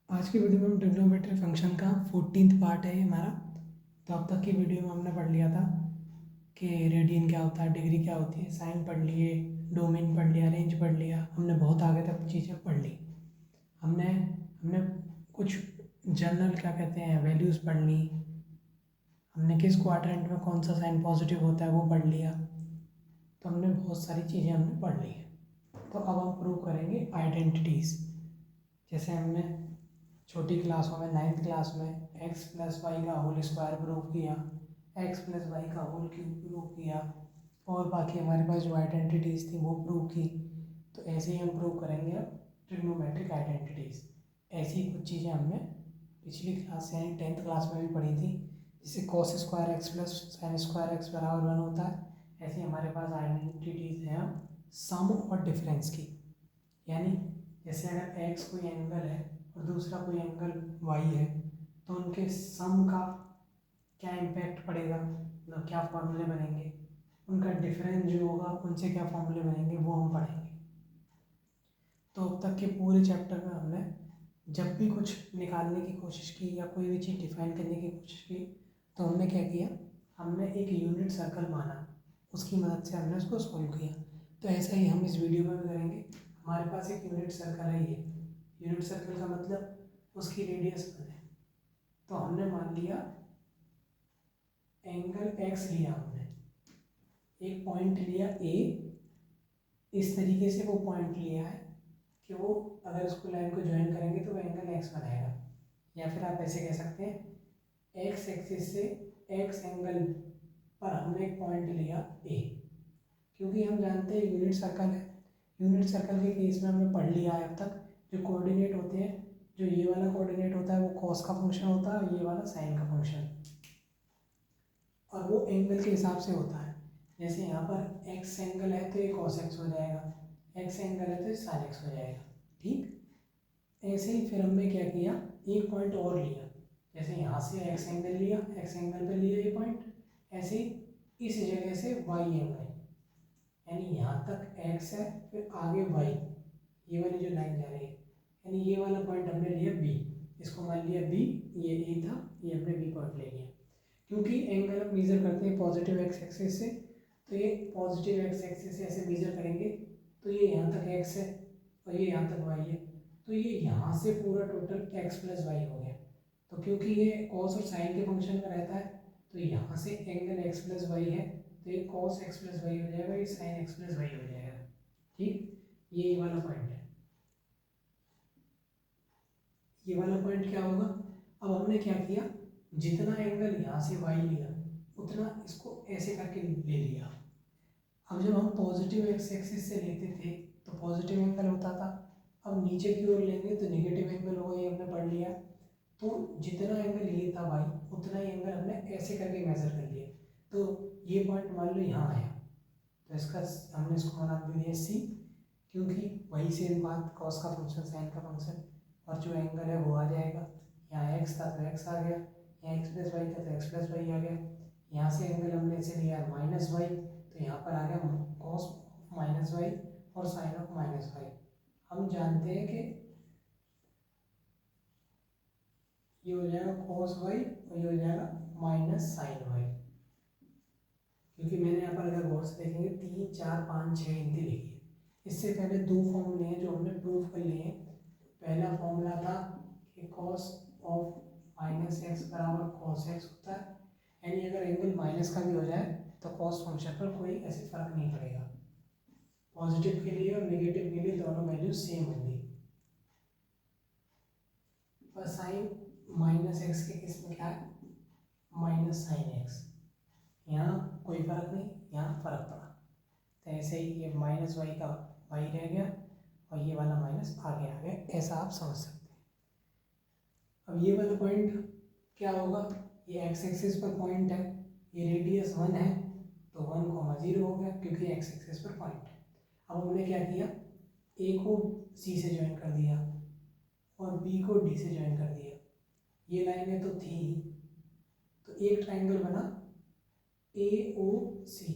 आज की वीडियो में हम ट्रिग्नोमेट्री फंक्शन का 14th पार्ट है ये हमारा। तो अब तक की वीडियो में हमने पढ़ लिया था कि रेडियन क्या होता है, डिग्री क्या होती है, साइन पढ़ लिए, डोमेन पढ़ लिया, रेंज पढ़ लिया, हमने बहुत आगे तक चीज़ें पढ़ ली। हमने हमने कुछ जनरल क्या कहते हैं वैल्यूज़ पढ़ ली। हमने किस क्वाड्रेंट में कौन सा साइन पॉजिटिव होता है वो पढ़ लिया। तो हमने बहुत सारी चीज़ें हमने पढ़ ली हैं। तो अब हम प्रूव करेंगे आइडेंटिटीज़। जैसे हमने छोटी क्लासों में 9th क्लास में x प्लस वाई का होल स्क्वायर प्रूव किया, x प्लस वाई का होल क्यूब प्रूव किया, और बाकी हमारे पास जो आइडेंटिटीज़ थी वो प्रूव की। तो ऐसे ही हम प्रूव करेंगे अब ट्रिग्नोमेट्रिक आइडेंटिटीज़। ऐसी कुछ चीज़ें हमने पिछली क्लास यानी 10th क्लास में भी पढ़ी थी, जिसे cos square x plus sine square x बराबर 1 होता है। ऐसे हमारे पास आइडेंटिटीज़ हैं सम और डिफरेंस की। यानी जैसे अगर x कोई एंगल है और दूसरा कोई एंगल y है, तो उनके सम का क्या इम्पैक्ट पड़ेगा, मतलब क्या फॉर्मूले बनेंगे, उनका डिफरेंस जो होगा उनसे क्या फॉर्मूले बनेंगे वो हम पढ़ेंगे। तो अब तक के पूरे चैप्टर में हमने जब भी कुछ निकालने की कोशिश की या कोई भी चीज़ डिफाइन करने की कोशिश की, तो हमने क्या किया, हमने एक यूनिट सर्कल माना, उसकी मदद से हमने उसको सॉल्व किया। तो ऐसा ही हम इस वीडियो में भी करेंगे। हमारे पास एक यूनिट सर्कल है, ये यूनिट सर्कल का मतलब उसकी रेडियस है। तो हमने मान लिया एंगल एक्स लिया, हमने एक पॉइंट लिया ए, इस तरीके से वो पॉइंट लिया है कि वो अगर उसको लाइन को ज्वाइन करेंगे तो वो एंगल एक्स बनाएगा। या फिर आप ऐसे कह सकते हैं एक्स एक्सिस से एक्स एंगल पर हमने एक पॉइंट लिया ए, क्योंकि हम जानते हैं यूनिट सर्कल है। यूनिट सर्कल के केस में हमने पढ़ लिया है अब तक जो कोऑर्डिनेट होते हैं, जो ये वाला कोऑर्डिनेट होता है वो कॉस का फंक्शन होता है और ये वाला साइन का फंक्शन, और वो एंगल के हिसाब से होता है। जैसे यहाँ पर एक्स एंगल है तो ये कॉस एक्स हो जाएगा, एक्स एंगल है तो ये साइन एक्स हो जाएगा। ठीक ऐसे ही फिर हमने क्या किया, एक पॉइंट और लिया। जैसे यहाँ से एक्स एंगल लिया, एक्स एंगल पे लिया ये पॉइंट, ऐसे ही इस जगह से वाई एंगल, यानी यहाँ तक x है फिर आगे y, ये वाली जो लाइन जा रही है, यानी ये वाला पॉइंट हमने लिया b, इसको मान लिया b, ये a था, ये हमने b पॉइंट ले लिया। क्योंकि एंगल हम मेजर करते हैं पॉजिटिव एक्स एक्सिस से, तो ये पॉजिटिव एक्स एक्सिस से ऐसे मेजर करेंगे तो ये यहाँ तक x है और ये यहाँ तक y है, तो ये यहाँ से पूरा टोटल x प्लस वाई हो गया। तो क्योंकि ये कॉस और साइन के फंक्शन में रहता है, तो यहाँ से एंगल x प्लस वाई है तो ये cos x प्लस वाई हो जाएगा, ये sin x प्लस वाई हो जाएगा। ठीक ये वाला पॉइंट है, ये वाला पॉइंट क्या होगा। अब हमने क्या किया, जितना एंगल यहाँ से y लिया उतना इसको ऐसे करके ले लिया। अब जब हम पॉजिटिव एक्स एक्सिस से लेते थे तो पॉजिटिव एंगल होता था, अब नीचे की ओर लेंगे तो नेगेटिव एंगल होगा, ये हमने पढ़ लिया। तो जितना एंगल ये था भाई उतना ही एंगल हमने ऐसे करके मेजर कर लिया। तो ये पॉइंट मान लो यहाँ आया, तो इसका हमने इसको नाम दे दिया सी, क्योंकि वही सेम बात कॉस का फंक्शन साइन का फंक्शन, और जो एंगल है वो आ जाएगा। यहाँ एक्स था तो एक्स आ गया, यहाँ एक्स प्लस वाई था तो एक्स प्लस वाई आ गया। यहाँ से एंगल हमने इसे लिया माइनस वाई, तो यहाँ पर आ गया कॉस माइनस वाई और साइन ऑफ माइनस वाई। हम जानते हैं कि ये हो जाएगा कॉस वाई और ये हो जाएगा माइनस साइन वाई, क्योंकि मैंने यहाँ पर अगर गौर से देखेंगे 3 4 5 6 गिनती लिखी है। इससे पहले दो फॉर्मूले हैं जो हमने प्रूव कर लिए हैं। पहला फॉर्मूला था कि कॉस ऑफ माइनस एक्स बराबर कॉस एक्स होता है, यानी अगर एंगल माइनस का भी हो जाए तो कॉस फंक्शन पर कोई ऐसे फर्क नहीं पड़ेगा। पॉजिटिव के लिए और नेगेटिव के लिए दोनों वैल्यू सेम होंगी। और साइन माइनस एक्स के केस में क्या है, माइनस साइन एक्स, यहाँ कोई फर्क नहीं, यहाँ फर्क पड़ा। तो ऐसे ही ये माइनस वाई का वाई रह गया और ये वाला माइनस आगे आ गया, ऐसा आप समझ सकते हैं। अब ये वाला पॉइंट क्या होगा, ये एक्स एक्सिस पर पॉइंट है, ये रेडियस 1 है तो 1,0 हो गया क्योंकि एक्स एक्सिस पर पॉइंट है। अब हमने क्या किया, ए को सी से ज्वाइन कर दिया और बी को डी से ज्वाइन कर दिया। ये लाइनें तो थी, तो एक ट्राइंगल बना ए ओ सी,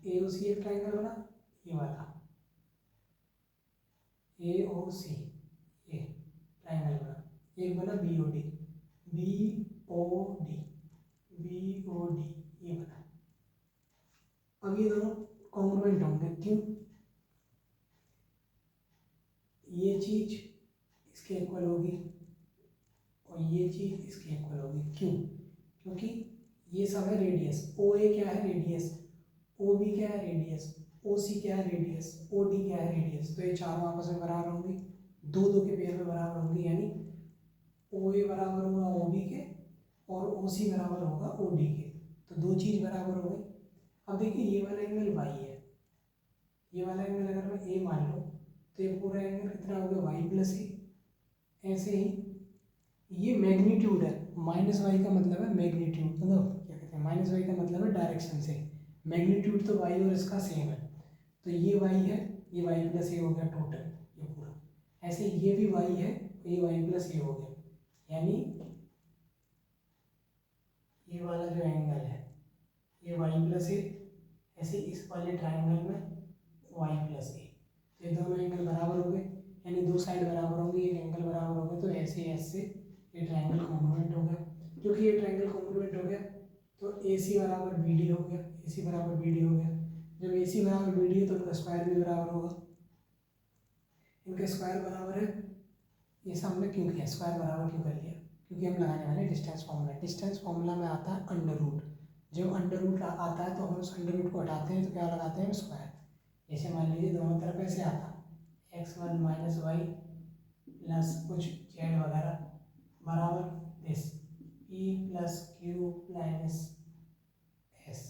ए ओ सी एक ट्राइंगल बना, ये वाला ए ओ सी ये ट्राइंगल बना। एक बना B O D, B O D, B O D, ये बना। अब ये दोनों कॉन्ग्रुएंट होंगे, क्यों? ये चीज इसके इक्वल होगी और ये चीज इसके इक्वल होगी, क्यों? क्योंकि ये सब है रेडियस। ओ ए क्या है? रेडियस। ओ बी क्या है? रेडियस। ओ सी क्या है? रेडियस। ओ डी क्या है? रेडियस। तो ये चारों आपस में बराबर होंगी, दो दो के पेयर में बराबर होंगी, यानी ओ ए बराबर होगा ओ बी के और ओ सी बराबर होगा ओ डी के। तो दो चीज बराबर हो गई। अब देखिए ये वाला एंगल वाई है, ये वाला एंगल अगर मैं ए मान लूँ तो ये पूरा एंगल कितना हो गया? वाई प्लस ए। ऐसे ही ये मैग्नीट्यूड है, माइनस वाई का मतलब है मैग्नीट्यूड, मतलब क्या कहते हैं, माइनस वाई का मतलब है डायरेक्शन से। मैग्नीट्यूड तो वाई और इसका सेम है, तो ये वाई है, ये वाई प्लस ए हो गया टोटल, ये पूरा। ऐसे ये भी वाई है, ये वाई प्लस ए हो गया, यानी ये वाला जो एंगल है ये वाई प्लस ए, ऐसे इस वाले ट्राइंगल में वाई प्लस ए। तो ये दोनों एंगल बराबर हो गए, यानी दो साइड बराबर होंगी, एक एंगल बराबर हो गया, तो ऐसे ऐसे ये ट्राइंगल कॉन्ग्रुएंट हो गया। क्योंकि ये ट्राइंगल कॉन्ग्रुएंट हो गया तो ए सी बराबर बी डी हो गया, ए सी बराबर बी डी हो गया। जब ए सी बराबर बी डी है तो उनका स्क्वायर भी बराबर होगा, इनका स्क्वायर बराबर है। ये सब हमने क्यों किया, स्क्वायर बराबर क्यों कर लिया? क्योंकि हम लगाने वाले डिस्टेंस फार्मूला। डिस्टेंस फार्मूला में आता है अंडर रूट। जब अंडर रूट आता है तो हम उस अंडर रूट को हटाते हैं तो क्या लगाते हैं? स्क्वायर। जैसे मान लीजिए दोनों तरफ ऐसे आता x1 माइनस वाई प्लस कुछ जेड वगैरह बराबर this p plus Q minus S.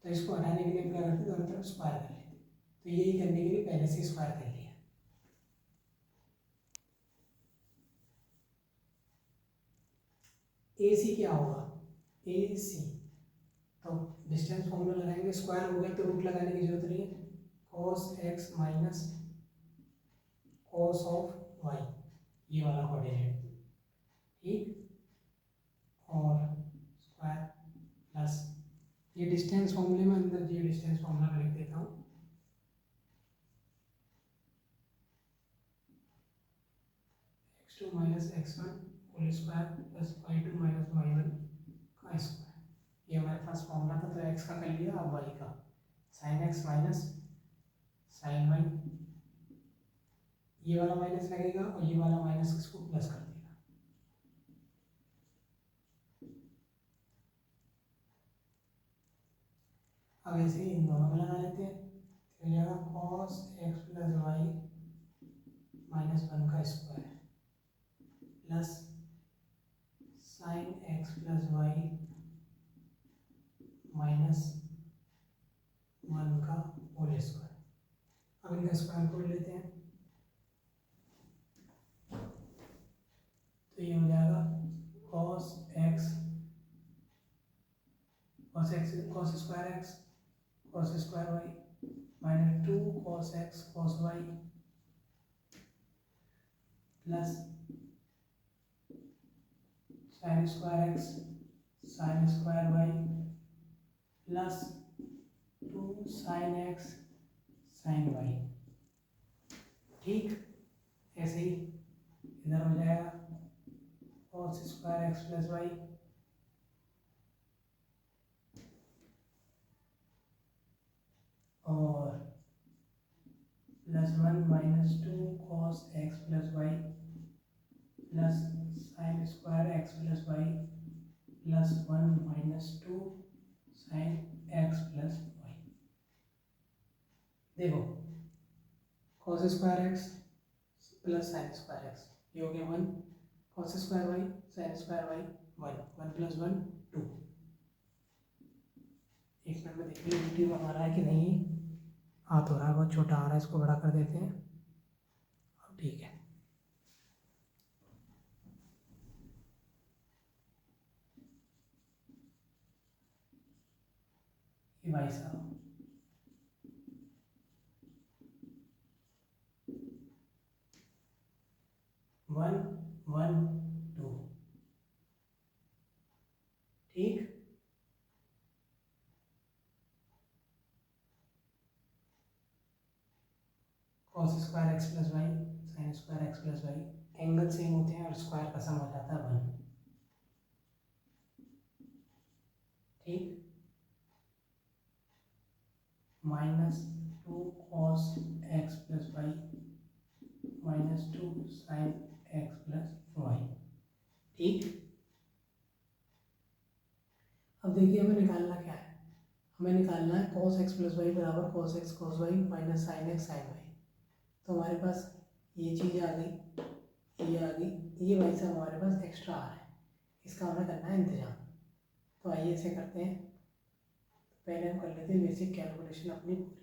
तो इसको हटाने के लिए हम क्या करते हैं? दोनों तरफ स्क्वायर कर लेते हैं। तो यही करने के लिए पहले से स्क्वायर कर लिया। ए सी क्या होगा? ए सी, तो डिस्टेंस फॉर्मूला लगाएंगे, स्क्वायर हो गया तो रूट लगाने की जरूरत नहीं है। cos x minus cos of y, ये वाला कोऑर्डिनेट, ठीक, और स्क्वायर प्लस ये डिस्टेंस फॉर्मूले में अंदर ये डिस्टेंस फॉर्मूला मैं लिख देता हूँ। x2 minus x1 whole square plus y2 minus y1 का स्क्वायर। ये हमारे पास फॉर्मूला था, तो x का कर लिया, अब y का। Sine x minus sine y, ये वाला माइनस लगेगा और ये वाला माइनस इसको प्लस कर देगा। अब ऐसे ही इन दोनों में लगा लेते हैं, तो हो जाएगा cos x plus y minus 1 का square plus sine x plus y minus 1 का होल स्क्वायर। अब इनका स्क्वायर खोल लेते हैं, तो ये हो जाएगा cos x cos square x cos square y minus 2 cos x cos y plus sine square x sine square y plus 2 sine x sine y, ठीक। ऐसे ही इधर हो जाएगा cos square x plus y और plus 1 minus 2 cos x plus y plus sine square x plus y plus 1 minus 2 sine x plus y. देखो cos square x plus sine square x, ये हो गया 1, cos square y sine square y 1, 1 plus 1 2। एक minute में देख लीजिए video आ रहा है कि नहीं। हाथ हो रहा है, बहुत छोटा आ रहा है, इसको बड़ा कर देते हैं। अब ठीक है, ये भाई साहब 1 1 2, ठीक। cos square x plus y sine square x plus y angle same होते हैं और स्क्वायर का सम हो जाता है 1। ठीक, -2 cos x plus y -2 sin x plus y. ठीक, अब देखिए हमें निकालना क्या है, हमें निकालना है cos x प्लस वाई बराबर cos x cos y minus sin x sin y। तो हमारे पास ये चीज़ आ गई, ये आ गई, ये भाई साहब हमारे पास एक्स्ट्रा आ रहा है, इसका हमें करना है इंतजाम। तो आइए ऐसे करते हैं, पहले हम कर लेते हैं बेसिक कैलकुलेशन अपनी पूरी।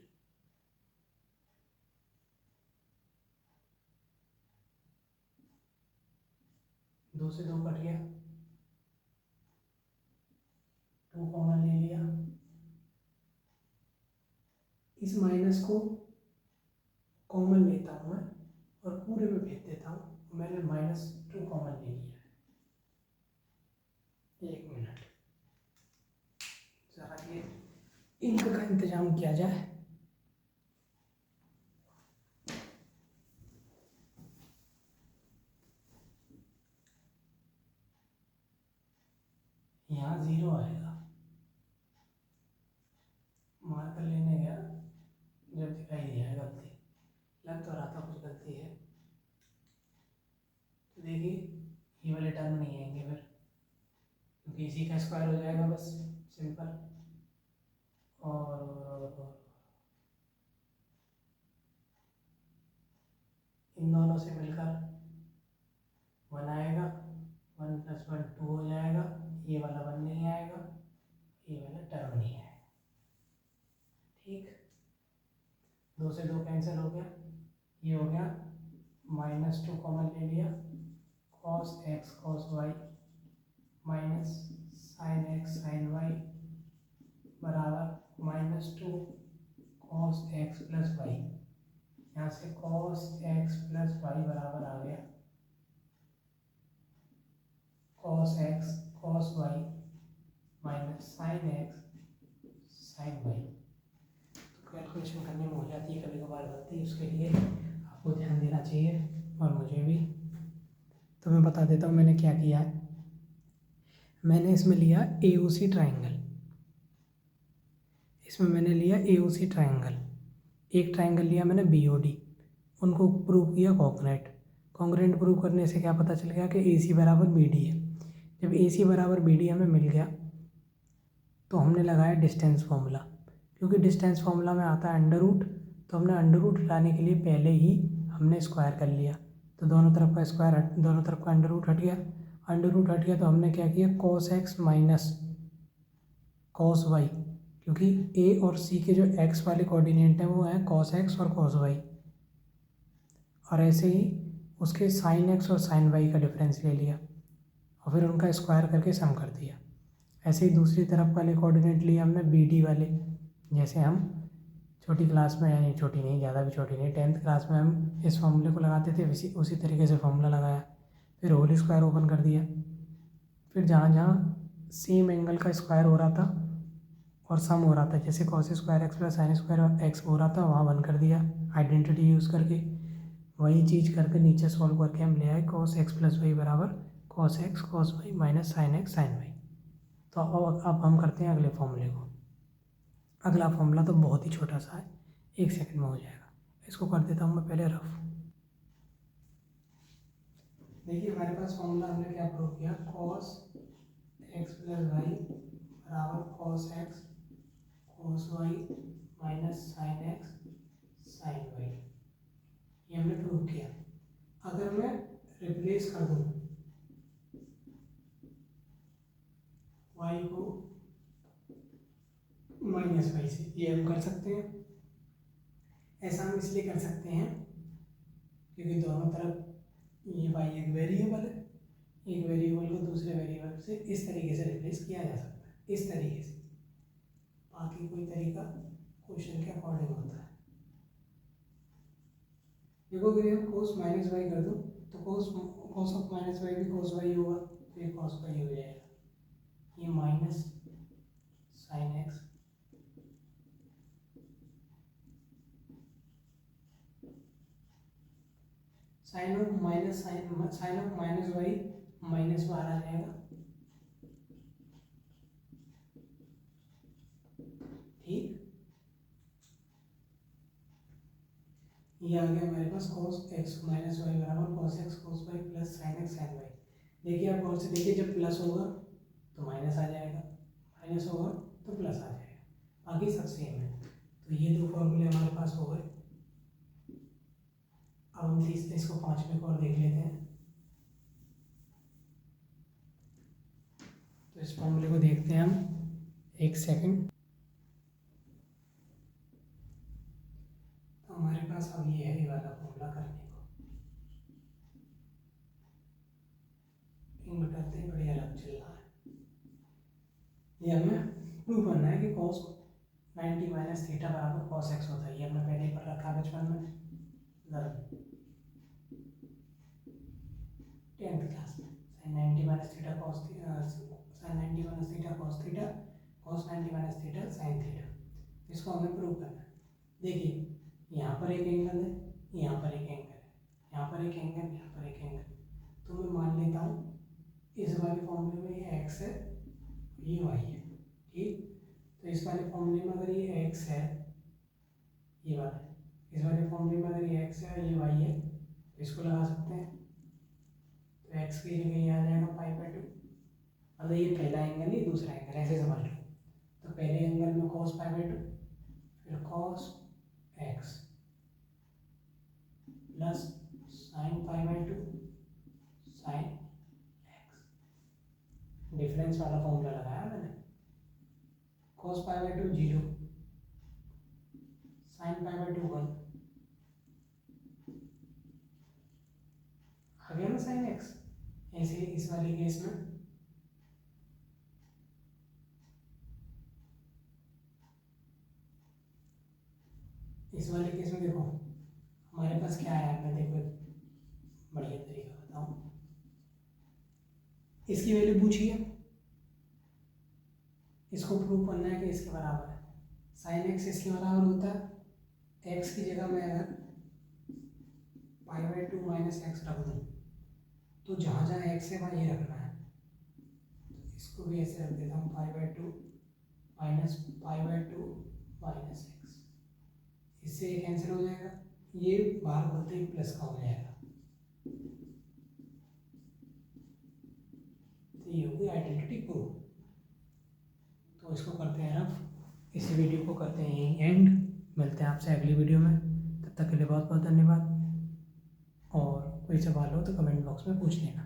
2 से 2 कट गया, 2 कॉमन ले लिया, इस माइनस को कॉमन लेता हूँ मैं और पूरे में भेज देता हूँ। मैंने -2 कॉमन ले लिया है। 1 मिनट, जरा ये इंक का इंतजाम किया जाए। यहाँ 0 आएगा, मार्कर लेने गया जब दिखाई दिया है गलती, लग तो रहा था कुछ गलती है। तो देखिए ये वाले टर्म नहीं आएंगे फिर, क्योंकि इसी का स्क्वायर हो जाएगा बस, सिंपल। और इन दोनों से मिलकर 1 आएगा, 1 + 1 2 हो जाएगा, ये वाला 1 नहीं आएगा, ये वाला टर्म नहीं आएगा। ठीक, 2 से 2 कैंसिल हो गया, ये हो गया, -2 कॉमन ले लिया, cos x cos y minus sin x sin y बराबर -2 cos x प्लस वाई। यहाँ से cos x प्लस वाई बराबर आ गया cos x cos y minus sin x sin y। तो कैलकुलेशन करने में हो जाती है कभी कभार गलती, उसके लिए आपको ध्यान देना चाहिए और मुझे भी। तो मैं बता देता हूँ मैंने क्या किया है। मैंने इसमें लिया AOC ट्राइंगल, इसमें मैंने लिया AOC ट्राइंगल, एक ट्राइंगल लिया मैंने BOD, उनको प्रूव किया कॉन्ग्रुएंट। कॉन्ग्रुएंट प्रूव करने से क्या पता चल गया कि AC बराबर BD है। जब AC बराबर BD हमें मिल गया तो हमने लगाया डिस्टेंस फार्मूला, क्योंकि डिस्टेंस फार्मूला में आता है अंडर रूट, तो हमने अंडर रूट हटाने के लिए पहले ही हमने स्क्वायर कर लिया। तो दोनों तरफ का स्क्वायर दोनों तरफ का अंडर रूट हट गया, अंडर रूट हट गया तो हमने क्या किया cos x minus cos y, क्योंकि A और C के जो x वाले कोऑर्डिनेट हैं वो हैं cos x और cos y, और ऐसे ही उसके sin x और sin y का डिफरेंस ले लिया और फिर उनका स्क्वायर करके सम कर दिया। ऐसे ही दूसरी तरफ वाले कोऑर्डिनेट लिए हमने BD वाले, जैसे हम छोटी क्लास में, यानी छोटी नहीं, ज़्यादा भी छोटी नहीं, 10th क्लास में हम इस फॉर्मूले को लगाते थे, उसी तरीके से फॉर्मूला लगाया, फिर होल स्क्वायर ओपन कर दिया, फिर जहाँ जहाँ सेम एंगल का स्क्वायर हो रहा था और सम हो रहा था, जैसे cos square x plus sin square x हो रहा था, वहाँ बंद कर दिया आइडेंटिटी यूज़ करके। वही चीज़ करके नीचे सॉल्व करके हम ले आए cos x प्लस वाई बराबर cos x cos y minus sin x sin y। तो अब हम करते हैं अगले फॉर्मूले को। अगला फॉर्मूला तो बहुत ही छोटा सा है, 1 सेकंड में हो जाएगा, इसको कर देता हूँ मैं पहले रफ। देखिए हमारे पास फॉर्मूला हमने क्या प्रूव किया, cos x प्लस वाई बराबर cos x cos y minus sin x sin y, ये हमने प्रूव किया। अगर मैं रिप्लेस कर दूँ y को माइनस वाई से, ये हम कर सकते हैं। ऐसा हम इसलिए कर सकते हैं क्योंकि दोनों तरफ ये y एक वेरिएबल है, एक वेरिएबल को दूसरे वेरिएबल से इस तरीके से रिप्लेस किया जा सकता है, इस तरीके से। बाकी कोई तरीका क्वेश्चन के अकॉर्डिंग होता है। देखो अगर हम cos माइनस वाई कर दूँ तो cos ऑफ माइनस वाई भी cos वाई होगा, तो ये cos वाई हो जाएगा, ये minus sin x sine of minus y minus बाहर आ जाएगा, ठीक। ये आ गया हमारे पास cos x माइनस वाई बराबर cos x cos y plus sine x sine y. देखिए आप गौर से देखिए, जब प्लस होगा तो माइनस आ जाएगा, माइनस होगा तो प्लस आ जाएगा, बाकी सब सेम है। तो ये दो फॉर्मूले हमारे पास हो गए। अब हम इसको 5वें को और देख लेते हैं। तो इस फॉर्मूले को देखते हैं हम, एक सेकंड। तो हमारे पास अब ये है, ये वाला फॉर्मूला करने को इन करते ही बढ़िया अलग चल रहा है। ये हमें प्रूव करना है कि cos 90 माइनस थीटा बराबर cos x होता है। ये हमने पहले ही पढ़ रखा है बचपन में, 10th क्लास में। sin 90 minus theta cos sin 90 minus theta cos theta cos 90 minus theta sin theta. इसको हमें प्रूव करना है। देखिए यहाँ पर एक एंगल है, यहाँ पर एक एंगल है, यहाँ पर एक एंगल, यहाँ पर एक एंगल। तो मैं मान लेता हूँ इस वाले फॉर्मूले में ये x है, ये y है, ठीक। तो इस वाले फॉर्मूले में अगर ये x है, ये वाला, इस वाले फॉर्मूले में अगर ये x है, ये y है, तो इसको लगा सकते हैं। तो x की जगह ये आ जाएगा π/2। मतलब ये पहला एंगल, ये दूसरा एंगल, ऐसे समझ लो। तो पहले एंगल में cos π/2, फिर cos x plus sin π/2 sin x। Difference वाला फॉर्मूला लगाया मैंने। cos π/2 0, sin π/2 1, आ गया ना sin x। ऐसे इस वाले केस में देखो हमारे पास क्या आया। मैं देखो बढ़िया तरीका बताऊं, इसकी वैल्यू पूछिए, इसको प्रूव करना है कि इसके बराबर है। sin x इसके बराबर होता है, x की जगह मैं अगर π/2 माइनस एक्स रख दूँ तो जहाँ जहाँ x है वहाँ ये रखना है। तो इसको भी ऐसे रख देता हूँ, π/2 माइनस π/2 माइनस एक्स। इससे ये कैंसिल हो जाएगा, ये बाहर बोलते ही प्लस का हो जाएगा। तो ये होगी आइडेंटिटी प्रूफ। तो इसको करते हैं रफ, इसी वीडियो को करते हैं यहीं एंड। मिलते हैं आपसे अगली वीडियो में, तब तक के लिए बहुत बहुत धन्यवाद। और कोई सवाल हो तो कमेंट बॉक्स में पूछ लेना।